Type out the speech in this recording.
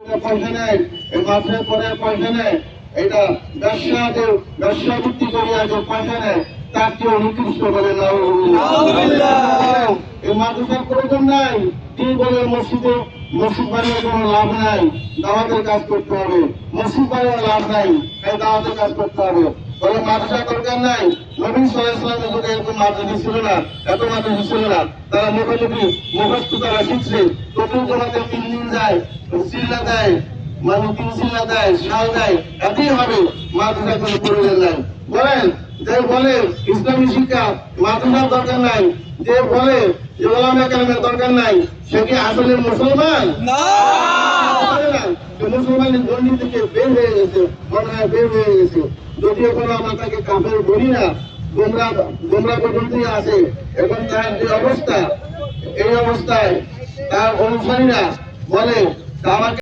পয়সা নেয়, এই মাদ্রাসায় পরে পয়সা নেয়, এটা ব্যবসা ভিত্তি করিয়া যে পয়সা নেয় তার চেয়ে নিকৃষ্ট করে না। এই মাদ্রাসার প্রয়োজন নাই, টিউবওয়েলের মসজিদ বানিয়ে কোনো লাভ নাই, দাওয়াতের কাজ করতে হবে। মসজিদ বানিয়ে লাভ নাই, তাই দাওয়াতের কাজ করতে হবে। বলে মাদ্রাসা দরকার নাই, নবী সাল্লাল্লাহু আলাইহি ওয়াসাল্লামের যুগে এরকম মাদ্রাসা ছিল না, এত মাদ্রাসা ছিল না। তারা মুখস্থ তারা শিখছে, তবুও তোমাকে 3 দিন যায়, চিল্লা দেয়, মানে 3 চিল্লা দেয়, শাল দেয়, এতেই হবে। মাদ্রাসা কোনো প্রয়োজন নাই। বলেন যে বলে ইসলামী শিক্ষা মাদ্রাসার দরকার নাই, যে বলে যে ওলামা কেরামের দরকার নাই, সে কি আসলে মুসলমান? মুসলমানের গণ্ডি থেকে বের হয়ে গেছে, মনে হয় বের হয়ে গেছে। যদিও কোনো আমরা তাকে কাফের বলি না, গোমরা পর্যন্তই আছে। এখন তার যে অবস্থা, এই অবস্থায় তার অনুসারীরা বলে আমাকে